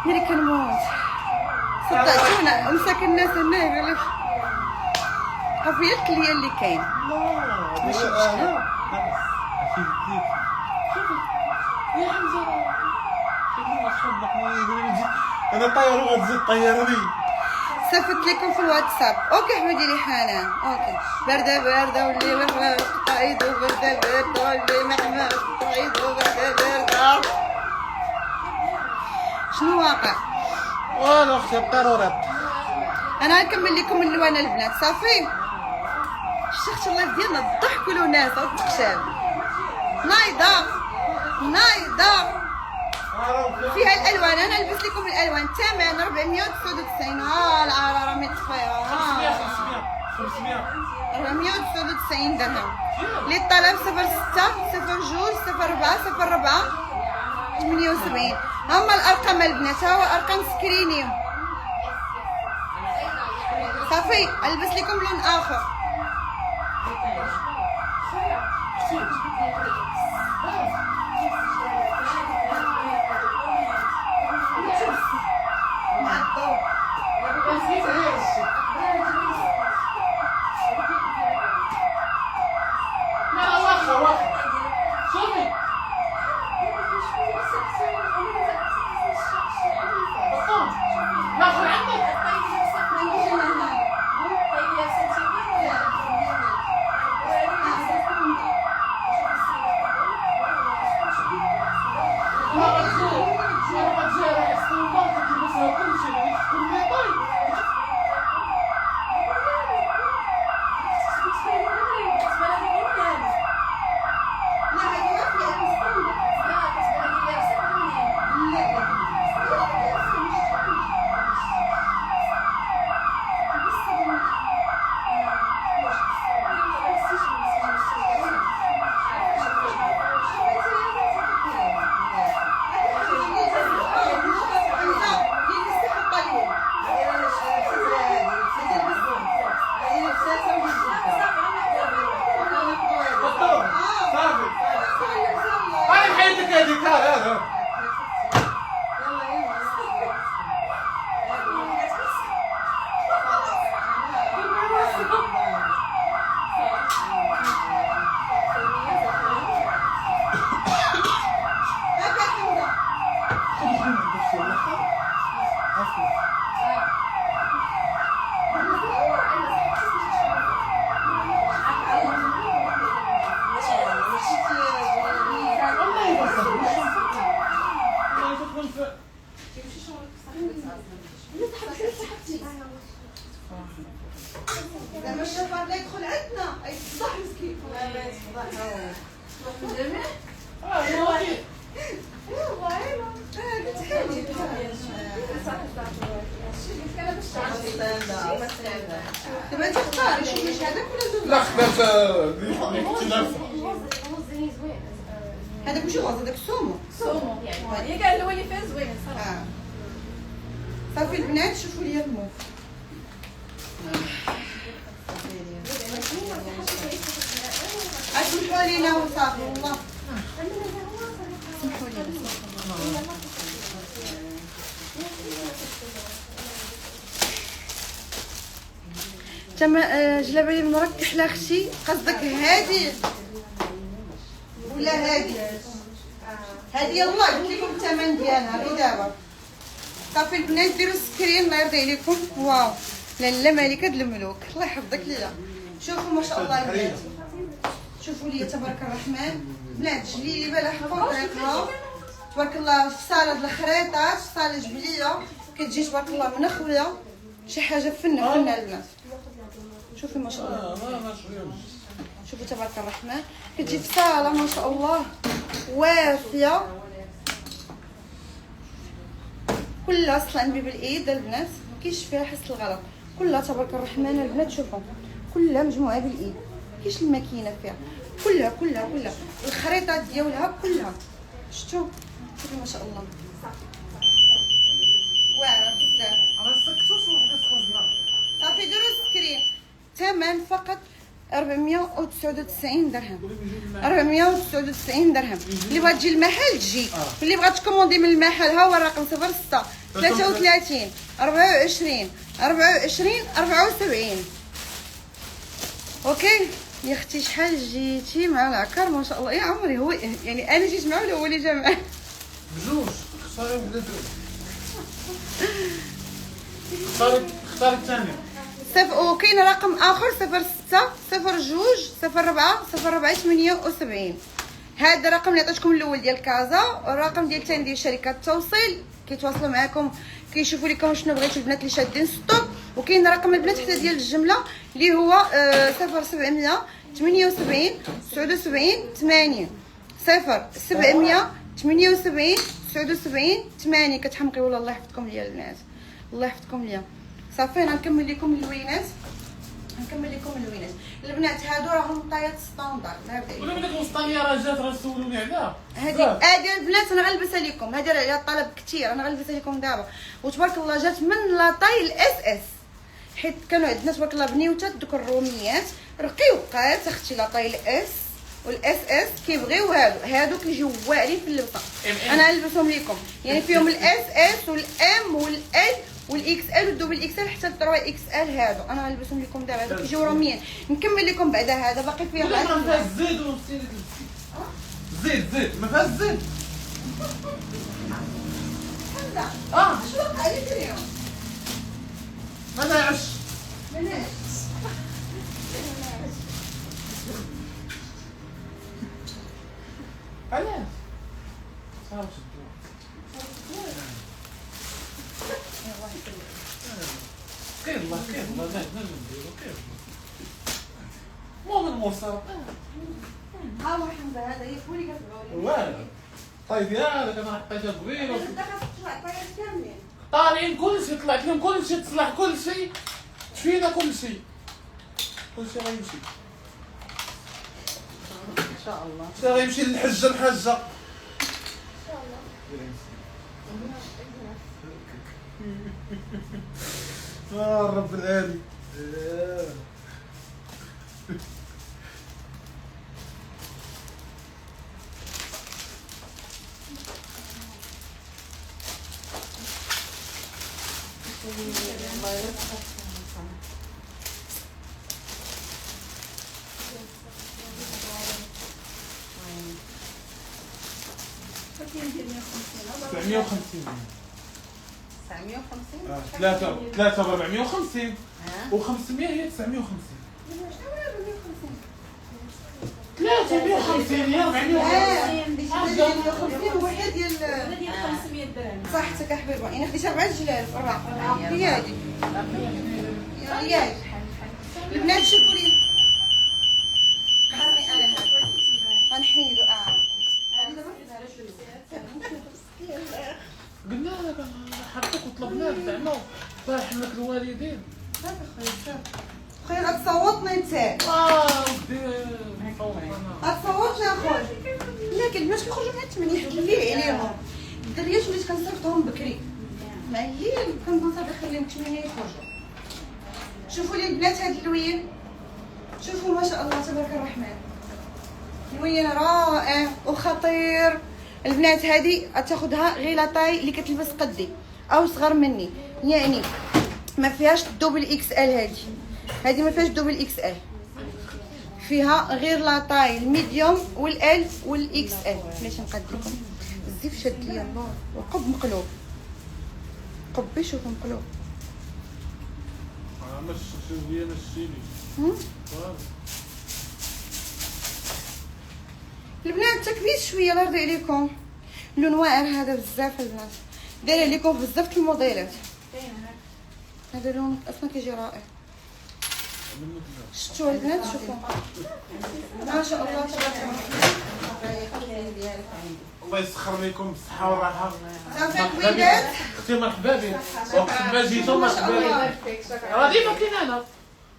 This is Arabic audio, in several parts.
ملي كنموت صدقتونا مساكن الناس هنا يقول لك عافيه الكليه اللي كاين ماشي مشكل. يا حمزه انا طياره وغتزيد طيرني. صيفط لكم في الواتساب. اوكي حمدي لي حنان. اوكي برده برده واللي محماش قايد وبرده برده واللي محماش قايد وبرده برده. شنو واقع؟ والو اختي الضرورات. انا نكمل لكم الالوان البنات صافي. شفتي اللايف ديالنا الضحك والوناسه والتقشاب نايضه نايضه فيها الالوان. انا نلبس لكم الالوان. الثمن 499. ها العراره مطفيه. 499 درهم. للطلب 06 02 04 04 78. هما الارقام البنات. ها هو ارقام سكرينيهم صافي. البس لكم لون اخر. زعما الشفار لا يدخل عندنا اي صح مسكين. دابا تختار شوف واش هذاك ولا زوج. لا خدات هذاك ماشي غوز هذاك سومو. يعني هي قال هو اللي فيها زوين صراحه. صافي البنات شوفوا لي الموف. اسمحوا لينا وصافي والله. اسمحوا لينا. تما جلابيه مركح لا اختي قصدك هادي ولا هادي؟ هادي يلا قلت لكم الثمن ديالها غير دابا. صافي البنات ديروا سكرين الله يرضي عليكم. واو لاله ملكه الملوك الله يحفظك ليا. شوفوا ما شاء الله البنات شوفوا لي تبارك الرحمن بنات جليبه لحقوا طريقها تبارك الله في صاله الخريطات في صاله جبليه كتجي تبارك الله من اخويا شي حاجه فنه البنات. شوفي ما شاء الله شوفوا تبارك الرحمن كتجي في صاله ما شاء الله وافيه كلها اصلا بالايد البنات ما كاينش فيها حس الغلط كلها تبارك الرحمن البنات. شوفوا كلها مجموعه بالايد كاينش الماكينه فيها كلها الخريطات ديالها كلها شفتوا. شوفي ما شاء الله واعره بزاف. صافي ديروا سكرين. ثمن فقط 499 درهم. 499 درهم. اللي بغات تجي المحل تجي واللي بغات تكوموندي من المحل ها هو الرقم 06 33 24 24 74. اوكي يا اختي شحال جيتي مع العكار ما شاء الله يا عمري. هو يعني انا جيت معاه ولا هو اللي جا معاه؟ بجوج اختاري وحده اختاري الثانيه. وكاين رقم اخر 06 02 04 04 78. هذا الرقم اللي عطيتكم الاول ديال كازا، والرقم ديال الثاني ديال شركه التوصيل كيتواصلوا معكم كيشوفوا لكم شنو بغيتوا البنات اللي شادين ستوب. وكاين رقم البنات حتى ديال الجمله اللي هو 0700 78 79 80 0700 78 79 80. كتحمقي والله الله يحفظكم ليا البنات، الله يحفظكم ليا. صافي غنكمل لكم اللوينات، البنات هادو راهم طايات ستاندار. ولا من ديك الوسطانيه راه جات راه سولوني عليها. هادي البنات انا غنلبسها لكم، هادي راه عليها طلب كثير، انا غنلبسها لكم دابا. وتبارك الله جات من لاطاي الاس اس، حيت كانوا عندنا تبارك الله بنيوتات دوك الروميات رقيقات اختي. لاطاي الاس والاس اس كيبغيو هادو كيجيو واعرين في اللبسه. انا غنلبسهم لكم، يعني فيهم الاس اس والام والال والاكس ال والدوبل اكس ال حتى 3 اكس ال. هادو انا غنلبسهم لكم دابا، هادو كيجيو روميين. نكمل لكم بعدا هذا باقي فيه ما فيهاش الزيت ونسيت زيت ما فيهاش الزيت. اش وقع لك اليوم؟ ما نعش علاش صافي كاين الله نديرو كاين مو من المرسل. ها هو حمزه هذا يفولي كتبعوا لي والو طيب ياك انا حطيتها زوينه دابا طلع طاير كاملين. طالعين كلشي طلعت لهم كلشي تصلح كلشي تفينا كلشي غيمشي ان شاء الله غيمشي للحجه الحاجه ان شاء الله. رب العالي. كاين ديال 150 750 950 3 ب 450 و500 هي 950. 350 يا 450 وحده ديال ديال 500 درهم. صحتك حبيبي. انا خديت 4 جلال 4 هي هادي هي هادي. البنات شوفوا لي خليني انا هذا غنحيدو. قلنا لك حطيك وطلبنا لك زعما فرحنا لك الوالدين. صافي خويا صافي خويا غتصوتني انت. ودي غتصوتني اخويا. لا كالبنات كيخرجوا مع 8 حد الليل عليهم. الدريات وليت كنصيفطهم بكري مع الليل، كنبقى صافي نخليهم 8 يخرجوا. شوفوا لي البنات هاد اللوين، شوفوا ما شاء الله تبارك الرحمن، لوين رائع وخطير. البنات هذه غتاخدها غير لاطاي اللي كتلبس قدي او صغر مني، يعني ما فيهاش دوبل اكس ال. هذه ما فيهاش دوبل اكس ال، فيها غير لاطاي الميديوم والال والاكس ال. علاش نقاد لكم الزيف شاد ليا النور وقب مقلوب. قبي شوفوا مقلوب. مش شويه نشيني البنات تكبيس شويه الله يرضي عليكم. اللون واعر هذا بزاف البنات، دايره لكم بزاف الموديلات. هذا اللون اصلا كيجي رائع. شفتوا البنات؟ شوفوا ما شاء الله تبارك الله. الله يسخر لكم بالصحه والراحه. صافي الوليدات اختي مرحبا بك وقت ما جيتو مرحبا بك. راه ديما كاين انا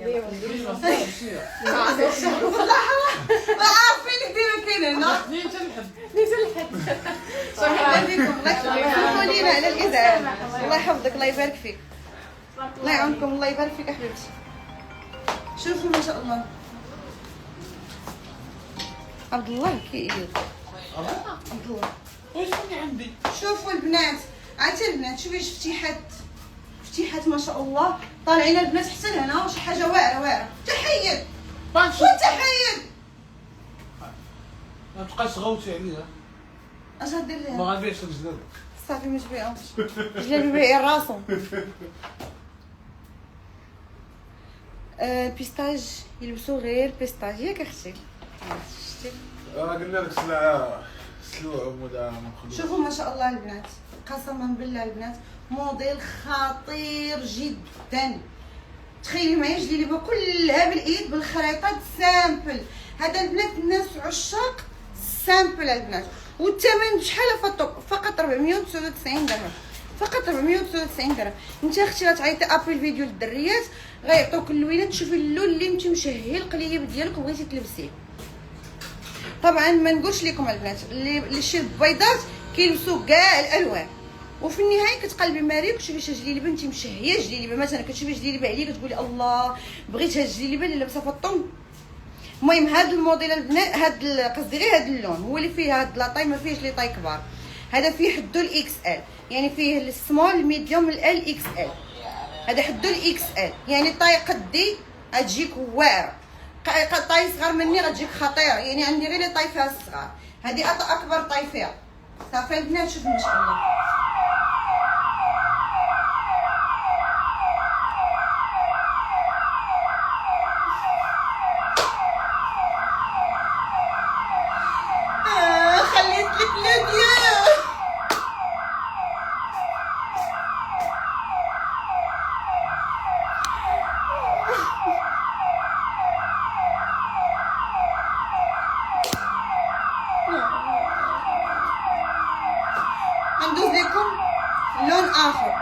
عارفينك ديما كاين هنا. اثنين حتى الحد شكرا لكم، الله يخليكم لينا على الازعاج. الله يحفظك، الله يبارك فيك، الله يعاونكم، الله يبارك فيك حبيبتي. شوفوا ما شاء الله عبد الله كيئيد. عبد الله واش اللي عندي؟ شوفوا البنات عاد البنات شوفي فتيحات ما شاء الله طالعين البنات حتى لهنا شي حاجه واعره تحيد ماشي وتحيد. ما تبقاش غوتي عليها. اش غدير ما ليها؟ غنبيعش لك جلابه. صافي ما تبيعهمش جلابي بيعي راسو. البيستاج يلبسوا غير بيستاج ياك اختي. شتي راه قلنا لك سلوع ولا ما نخلوش. شوفوا ما شاء الله البنات قسما بالله البنات موديل خطير جدا. تخيلي معايا جليبه كلها بالايد بالخريطات سامبل. هذا البنات الناس عشاق سامبل البنات. والثمن بشحال فطوب؟ فقط 499 درهم. فقط 499 درهم. انت اختي غتعيطي ابري الفيديو للدريات غيعطوك اللوينه تشوفي اللون اللي انت مشهي القليب ديالك وبغيتي تلبسيه. طبعا ما نقولش لكم البنات اللي شي بيضات كيلبسوا كاع الالوان، وفي النهايه كتقلبي ماريك وتشوفي شي جليبه انت مشهيه جليبه. مثلا كتشوفي جليبه عليا كتقولي الله بغيت هاد الجليبه اللي لابسه فطوم. المهم هاد الموديل البنات قصدي غير هاد اللون هو اللي فيه هاد لاطاي ما فيهش لي طاي كبار. هذا فيه حدو الاكس ال يعني فيه السمول الميديوم ال اكس ال. هذا حدو الاكس ال يعني طاي قدي غتجيك واعره. طاي صغار مني غتجيك خطيره يعني عندي غير لي طاي فيها الصغار. هذه اكبر طاي فيها. صافي البنات شوفوا ما شاء الله. خليت لك لوديا. ندوز لكم لون اخر.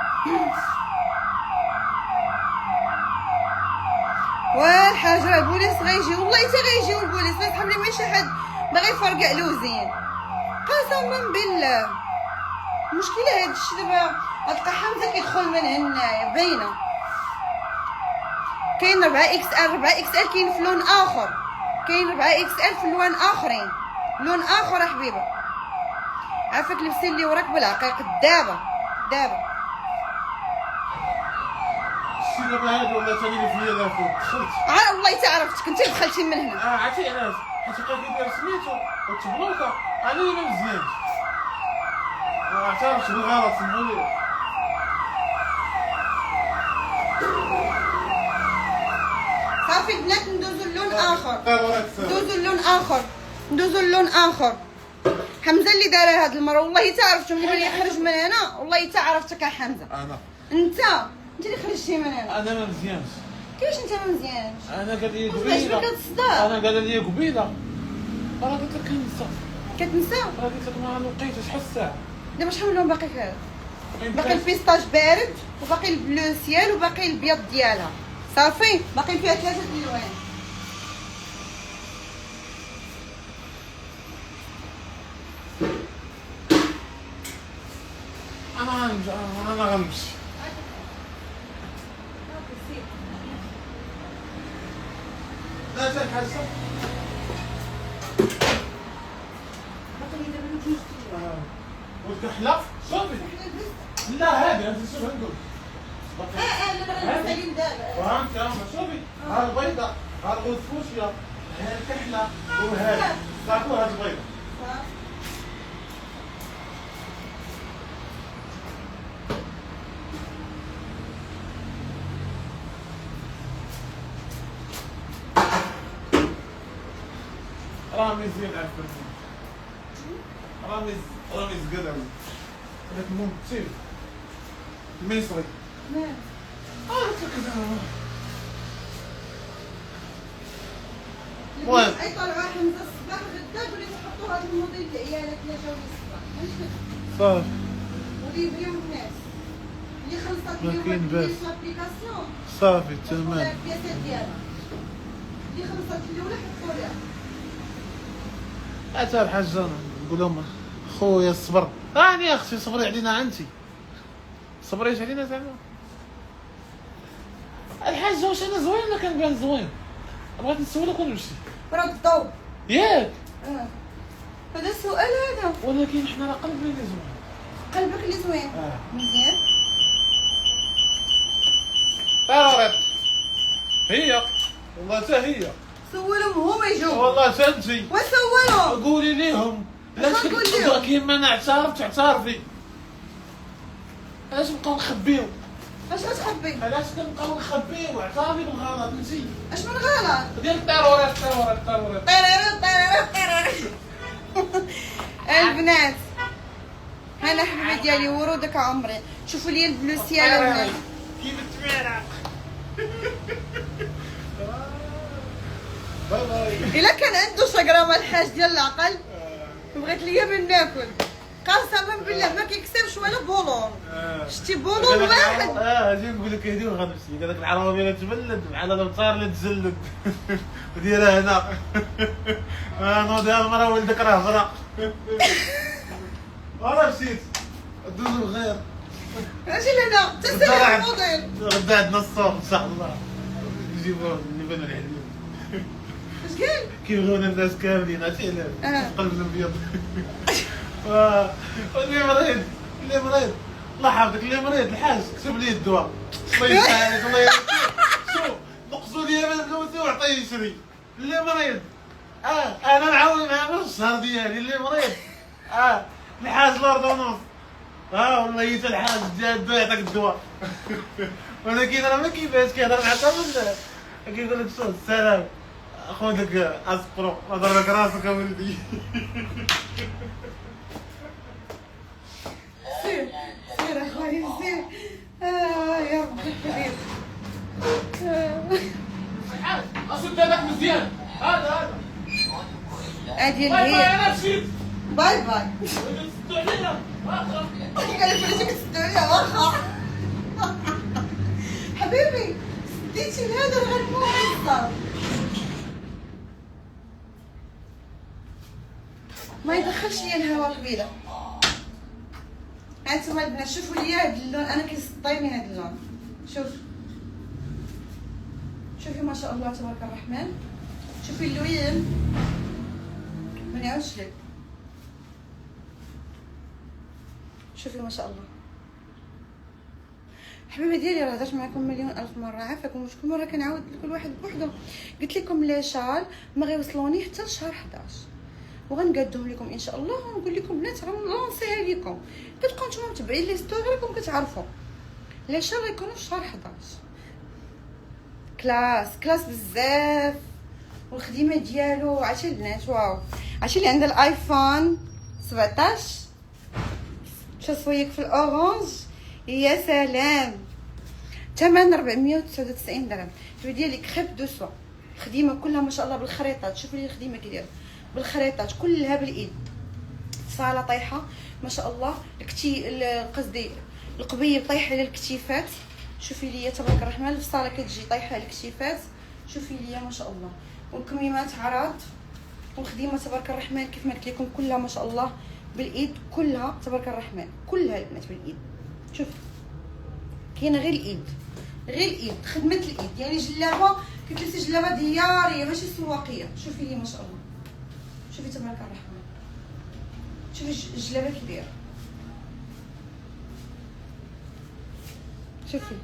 والحاجه البوليس غيجي والله حتى غيجيو البوليس ما يسحب لي ماشي حد باغي يفرقع لوزين قسما بالله. المشكله هاد الشيء دابا غتلقى حمزه كيدخل من هنايا باينه. كاين 4 اكس ال 4 اكس ال كاين في لون اخر. كاين 4 اكس ال في الوان اخرين. لون اخر حبيبه. عافاك لبسي اللي وراك بالعقيق دابا. شتي دابا هادو ولا ثاني اللي فيا لا فوق دخلت. والله حتى عرفتك انت دخلتي من هنا. عرفتي علاش؟ حيت بقى كيدير سميتو وتبلوكا انا اللي ما مزيانش. ما اعترفش بالغلط سمحولي. صافي البنات ندوزو اللون اخر. ندوزو اللون اخر. حمزه اللي دارها هاد المره والله حتى عرفتو ملي يخرج من هنا والله حتى عرفتك يا حمزه. انت اللي خرجتي من هنا. انا ما مزيانش. كيفاش انت ما مزيانش؟ انا قال لي علاش قبيله. بك هاد الصداع؟ انا قال لي قبيله. راه قلت لك كنسى. كتنسى؟ راه قلت لك ما لقيتش شحال الساعه. دابا شحال من لون باقي فيها؟ باقي البيستاج بارد وباقي البلو سيال وباقي البيض ديالها. صافي باقي فيها 3 الوان. انا غنمشي. لا تنحس. والكحله شوفي. لا هذه انت شوفي نقول. فهمت يا شوفي ها البيضه ها الغوصفوشيه ها الكحله وهذه صافوها البيضه. رامز يلعب في رامز قدم هذاك الممثل المصري. نعم. المهم اي طلعوا حمزه الصباح غدا قولي تحطوا هذا الموديل لعيالك اللي جاو الصباح صافي ودي يبريو الناس اللي خلصت ما كاين باس. لابليكاسيون صافي تمام. البياسات ديالها اللي خلصت الاولى حطوا لها. اتى الحاجه نقول لهم خويا الصبر راني اختي صبري علينا انت صبريش علينا زعما الحاجه واش انا زوين ولا كنبان زوين بغيت نسولك ونمشي راه الضوء ياك هذا السؤال هذا ولكن حنا راه قلبنا اللي زوين قلبك اللي زوين مزيان. طارت هي والله حتى هي. سولهم هما يجاوبوا. والله سنتي وسولهم. قولي ليهم. اش نقول لهم؟ كيما انا اعترفي. علاش نبقاو نخبيو؟ اش غتخبي؟ علاش كنبقاو نخبيو؟ اعترفي بالغلط انت. اش من غلط؟ ديال الطارورات. البنات هنا حبيبي ديالي ورودك عمري. شوفوا لي البلوسيه البنات كيف التمارة. باي باي. الا كان عنده شجره مع الحاج ديال العقل بغيت ليا من ناكل. قسما بالله ما كيكسبش ولا بولون. شتي بولون واحد. اجي نقول لك هذه وغنمشي. قال لك العربيه لا تبلد بحال الامطار لا تجلد. وديرها هنا. نوضي المراه ولدك راه فرا. انا مشيت دوز الغير. اجي لهنا تسالي الموديل. غدا عندنا الصوم ان شاء الله نجيبوه اللبن الحليب. اش قال؟ كيبغيونا الناس كاملين عرفتي علاش؟ قلب الابيض. اللي مريض الله يحفظك. اللي مريض الحاج كتب لي الدواء. الله يسهل عليك الله يرحمك. شوف نقصوا لي من فلوسي وعطيه يشري. اللي مريض انا نعاون معاه الشهر ديالي. اللي مريض الحاج لاردونوس. والله حتى الحاج جا الدواء يعطيك الدواء. ولكن راه ما كيفاش كيهضر معاك كيقول لك شوف السلام خذك اسبرو وضربك راسك اولدي. سير سير اخويا سير. يا ربي الحبيب. اصد هذاك مزيان. هذا هادي باي باي اللي انا مشيت. باي باي. سدوا علينا واخا. قال لي فلوسك تسدوا لي واخا. حبيبي سديتي لهذا الغنمو يصدر. ما يدخلش ليا الهواء قبيله. هانتوما البنات شوفوا لي هاد اللون. انا كيصديني هاد اللون. شوفي ما شاء الله تبارك الرحمن. شوفي اللوين ما نعاودش لك. شوفي ما شاء الله حبيبه ديالي. راه هضرت معكم مليون الف مره عافاكم. واش كل مره كنعاود لكل واحد بوحدو. قلت لكم لي شال ما غيوصلوني حتى لشهر 11 وغنقادهم لكم ان شاء الله. ونقول لكم بنات غنلونسيها لكم. كتبقاو نتوما متبعين لي ستوري راكم كتعرفوا لي شال غيكونوا في شهر 11. كلاس بزاف. والخدمه ديالو عرفتي البنات واو. عرفتي اللي عندها الايفون 17 شوفويك في الاورانج. يا سلام. ثمن 499 درهم. شوفي ديالي كريب دو سوا. الخدمه كلها ما شاء الله بالخريطات. شوفي لي الخدمه كي دايره بالخريطات كلها بالايد. صاله طايحه ما شاء الله. قصدي القبيه طايحه للكتيفات. شوفي لي تبارك الرحمن. الفصاله كتجي طايحه للكتيفات. شوفي لي ما شاء الله. والكميمات عراض. والخدمه تبارك الرحمن كيف ما قلت لكم كلها ما شاء الله بالايد. كلها تبارك الرحمن كلها البنات بالايد. شوف كاينه غير الايد. خدمه الايد يعني جلابه كتلبسي جلابه دياريه ماشي سواقيه. شوفي لي ما شاء الله. شوفي تبارك الرحمن. شوفي الجلابه كي دايره. شوفي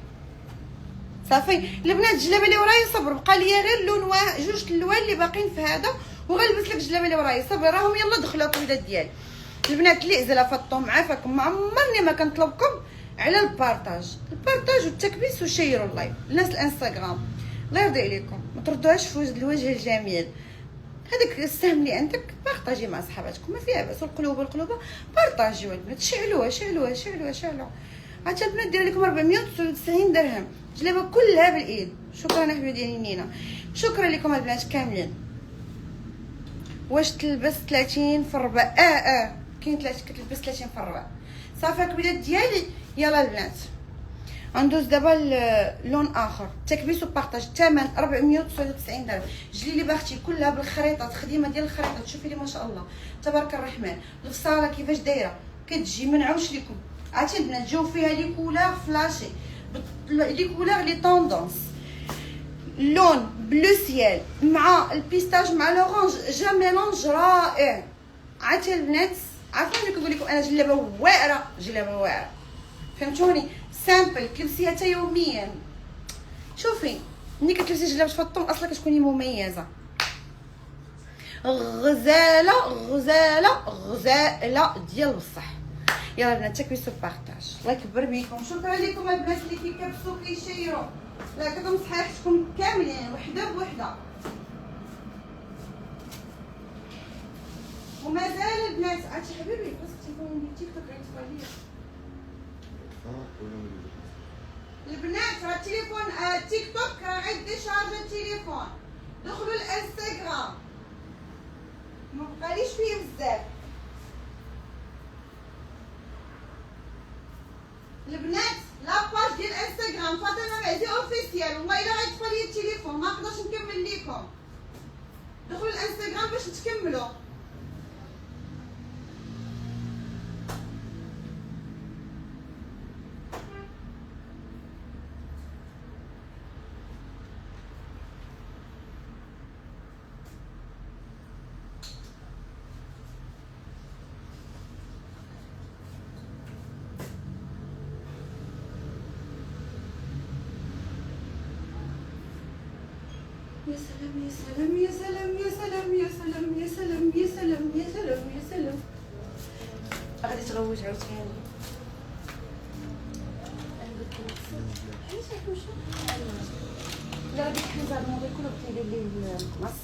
صافي البنات. الجلابه اللي ورايا صبر بقى ليا غير لون واحد جوج الالوان اللي باقيين في هذا وغنلبس لك الجلابه اللي ورايا. صبر راهم يلا دخلوا الولاد ديالي. البنات اللي عزله فطوم عافاكم. ما عمرني ما كنطلبكم على البارطاج والتكبيس وشيروا اللايف. الناس الانستغرام الله يرضي عليكم ما تردوهاش في الوجه الجميل. هذاك السهم اللي عندك بارطاجي مع صحاباتكم ما فيها باس. القلوبه بارطاجيو البنات. شعلوها. عاد البنات داير لكم 499 درهم. جلابه كلها بالايد. شكرا حبيبي ديالي نينا. شكرا لكم البنات كاملين. واش تلبس 30 في الربع؟ كاين 30 كتلبس 30 في الربع. صافي الكبيرات ديالي. يلا البنات غندوز دابا لون اخر. تكبيس وبارطاج. الثمن 499 درهم. جلي لي باختي كلها بالخريطات. خدمه ديال الخريطات. شوفي لي ما شاء الله تبارك الرحمن. الفصاله كيفاش دايره كتجي ما نعاودش لكم. عرفتي البنات جاو فيها لي كولور فلاشي. لي كولور لي طوندونس. اللون بلو سيال مع البيستاج مع الاورانج. جا ميلونج رائع. عرفتي البنات عارفه اللي كنقول لكم انا جلابه واعره، جلابه واعره، فهمتوني؟ سامبل تلبسيها حتى يوميا. شوفي ملي كتلبسي جلابه فطوم اصلا كتكوني مميزه. غزاله غزاله غزاله ديال بصح. يلا البنات تكبسوا بارطاج، الله يكبر بيكم. شكرا لكم البنات اللي كيكبسوا كيشيروا. لا كتكون صحيحتكم كاملين وحده بوحده. ومازال البنات عرفتي حبيبي خاصك تكون عندي تيك توك غيطفى ليا. البنات راه التليفون تيك توك راه غير ديشارجي التليفون. دخلوا الانستغرام ما بقاليش فيه بزاف. البنات لاباج ديال انستغرام فاطمه معدي اوفيسيال، والله الا غيطفى لي التليفون ما نقدرش نكمل ليكم. دخلوا الانستغرام باش تكملوا. يا سلام يا سلام يا سلام يا سلام يا سلام يا سلام يا سلام يا سلام يا سلام. غادي تغوت عاوتاني. لا هذيك الحزاب نوريكم كيدير ليه المقص.